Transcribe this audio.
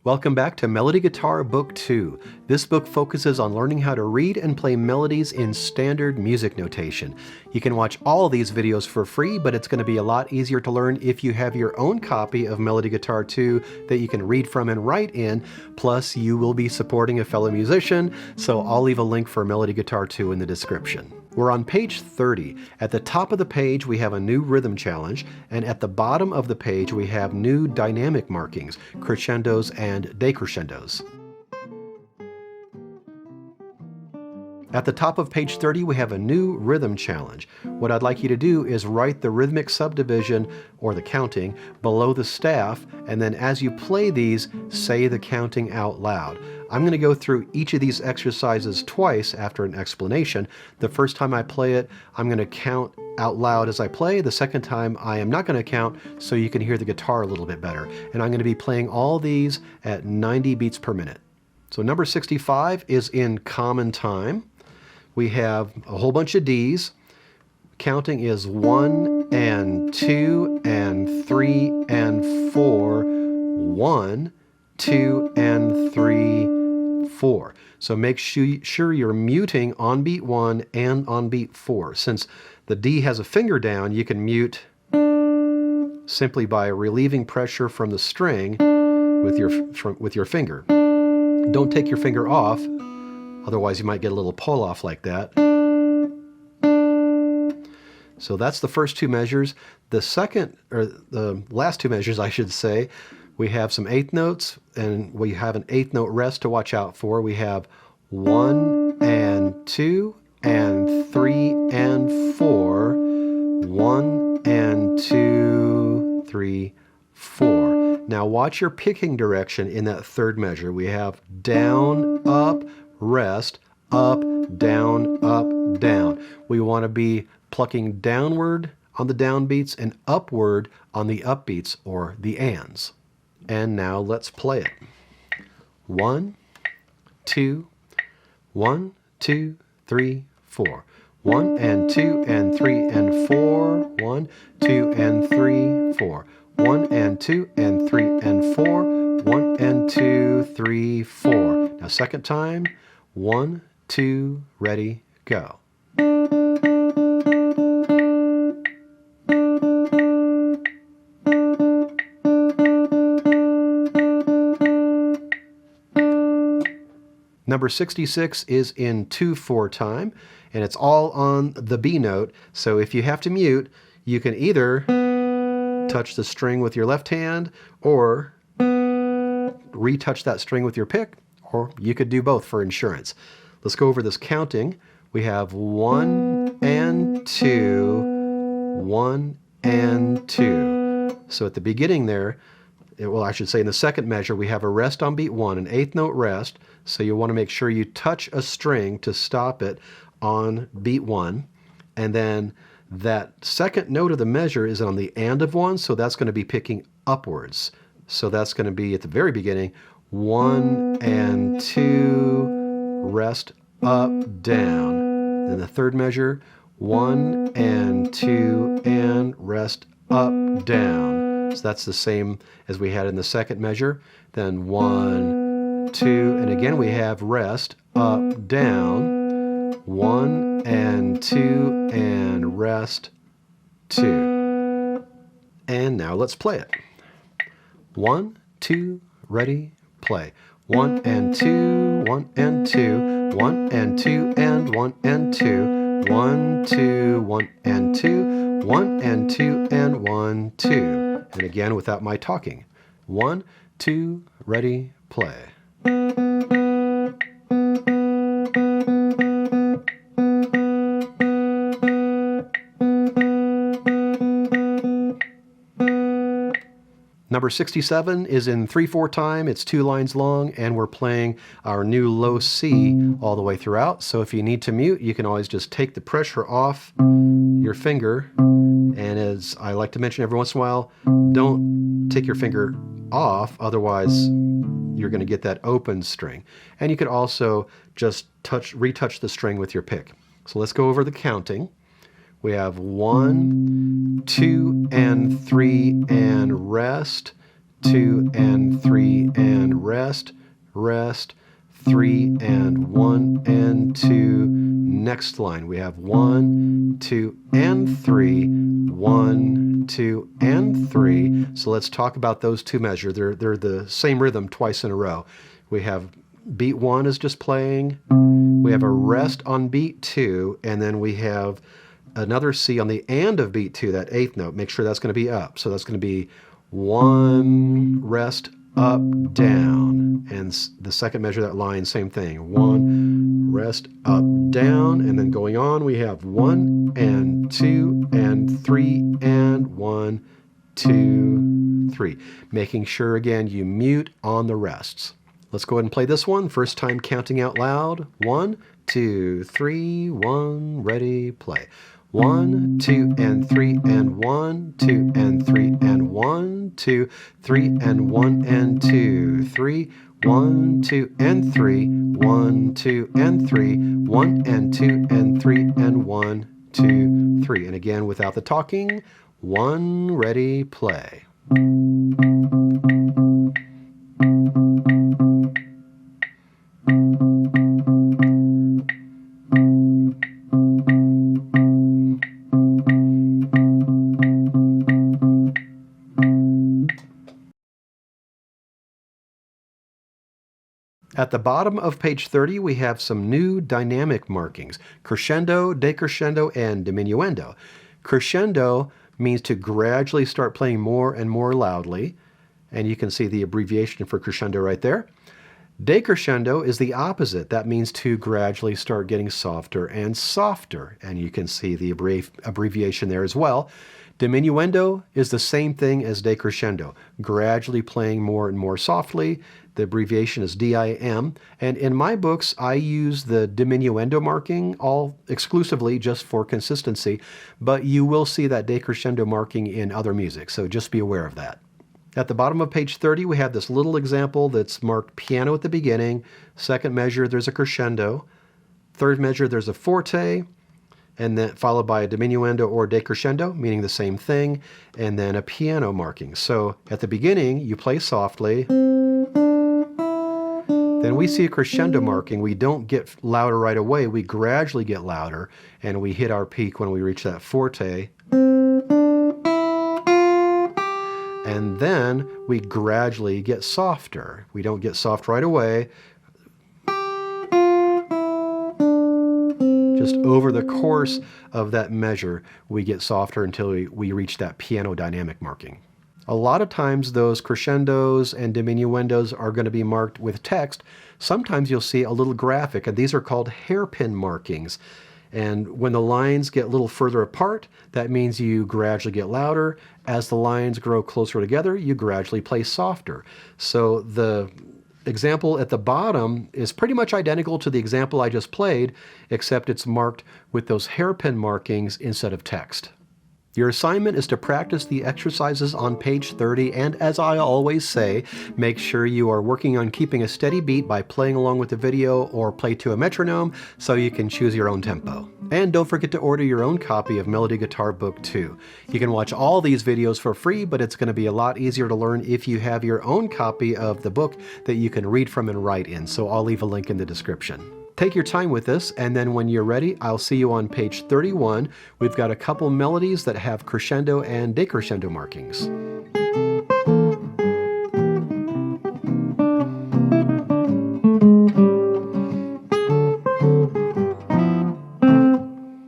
Welcome back to Melody Guitar Book 2. This book focuses on learning how to read and play melodies in standard music notation. You can watch all these videos for free, but it's going to be a lot easier to learn if you have your own copy of Melody Guitar 2 that you can read from and write in. Plus, you will be supporting a fellow musician, so I'll leave a link for Melody Guitar 2 in the description. We're on page 30. At the top of the page, we have a new rhythm challenge, and at the bottom of the page, we have new dynamic markings, crescendos and decrescendos. At the top of page 30, we have a new rhythm challenge. What I'd like you to do is write the rhythmic subdivision, or the counting, below the staff, and then as you play these, say the counting out loud. I'm going to go through each of these exercises twice after an explanation. The first time I play it, I'm going to count out loud as I play. The second time, I am not going to count so you can hear the guitar a little bit better. And I'm going to be playing all these at 90 beats per minute. So number 65 is in common time. We have a whole bunch of Ds. Counting is 1 and 2 and 3 and 4. 1, 2 and 3, 4. So make sure you're muting on beat 1 and on beat 4. Since the D has a finger down, you can mute simply by relieving pressure from the string with your finger. Don't take your finger off, otherwise you might get a little pull off like that. So that's the first two measures. The last two measures, I should say, we have some eighth notes, and we have an eighth note rest to watch out for. We have 1 and 2 and 3 and 4. 1 and 2, 3, 4. Now watch your picking direction in that third measure. We have down, up, rest, up, down, up, down. We want to be plucking downward on the downbeats and upward on the upbeats, or the ands. And now let's play it. 1, 2, 1, 2, 3, 4. 1 and 2 and 3 and 4. 1, 2 and 3, 4. 1 and 2 and 3 and 4. 1 and 2, 3, 4. Now second time. 1, 2, ready, go. Number 66 is in 2/4 time, and it's all on the B note, so if you have to mute, you can either touch the string with your left hand, or retouch that string with your pick, or you could do both for insurance. Let's go over this counting. We have 1 and 2, 1 and 2. So at the beginning there, well, I should say in the second measure, we have a rest on beat 1, an eighth note rest. So you want to make sure you touch a string to stop it on beat 1. And then that second note of the measure is on the and of 1, so that's going to be picking upwards. So that's going to be at the very beginning, 1 and 2, rest, up, down. Then the third measure, 1 and 2 and rest, up, down. So that's the same as we had in the second measure. Then 1, 2, and again we have rest, up, down. 1 and 2 and rest, 2. And now let's play it. 1, 2, ready, play. 1 and 2, 1 and 2, 1 and 2 and 1 and 2, 1, 2, 1 and 2, 1 and 2 and 1, 2. And again without my talking. 1, 2, ready, play. Number 67 is in 3/4 time. It's 2 lines long, and we're playing our new low C all the way throughout. So if you need to mute, you can always just take the pressure off your finger. And as I like to mention every once in a while, don't take your finger off, otherwise you're going to get that open string. And you could also just retouch the string with your pick. So let's go over the counting. We have 1, 2 and 3 and rest, 2 and 3 and rest. rest, rest, 3 and 1 and 2. Next line we have 1, 2 and 3, 1, 2 and 3. So let's talk about those two measures. They're the same rhythm twice in a row. We have beat 1 is just playing. We have a rest on beat 2, and then we have another C on the and of beat 2, that 8th note. Make sure that's going to be up. So that's going to be 1, rest, up, down. And the second measure of that line, same thing. 1, rest, up, down. And then going on, we have 1 and 2 and 3 and 1, 2, 3. Making sure, again, you mute on the rests. Let's go ahead and play this one. First time counting out loud. 1, 2, 3, 1, ready, play. 1, 2 and 3 and 1, 2 and 3 and 1, 2, 3 and 1 and 2, 3, 1, 2 and 3, 1, 2 and 3, 1 and 2 and 3 and 1, 2, 3. And again, without the talking, 1, ready, play. At the bottom of page 30, we have some new dynamic markings: crescendo, decrescendo, and diminuendo. Crescendo means to gradually start playing more and more loudly, and you can see the abbreviation for crescendo right there. Decrescendo is the opposite. That means to gradually start getting softer and softer, and you can see the abbreviation there as well. Diminuendo is the same thing as decrescendo, gradually playing more and more softly. The abbreviation is DIM, and in my books I use the diminuendo marking all exclusively just for consistency, but you will see that decrescendo marking in other music, so just be aware of that. At the bottom of page 30, we have this little example that's marked piano at the beginning. Second measure, there's a crescendo. Third measure, there's a forte, and then followed by a diminuendo or decrescendo, meaning the same thing, and then a piano marking. So at the beginning, you play softly. Then we see a crescendo marking. We don't get louder right away. We gradually get louder, and we hit our peak when we reach that forte. And then we gradually get softer. We don't get soft right away. Just over the course of that measure, we get softer until we reach that piano dynamic marking. A lot of times those crescendos and diminuendos are going to be marked with text. Sometimes you'll see a little graphic, and these are called hairpin markings. And when the lines get a little further apart, that means you gradually get louder. As the lines grow closer together, you gradually play softer. So the example at the bottom is pretty much identical to the example I just played, except it's marked with those hairpin markings instead of text. Your assignment is to practice the exercises on page 30, and as I always say, make sure you are working on keeping a steady beat by playing along with the video or play to a metronome so you can choose your own tempo. And don't forget to order your own copy of Melody Guitar Book 2. You can watch all these videos for free, but it's going to be a lot easier to learn if you have your own copy of the book that you can read from and write in, so I'll leave a link in the description. Take your time with this, and then when you're ready, I'll see you on page 31. We've got a couple melodies that have crescendo and decrescendo markings.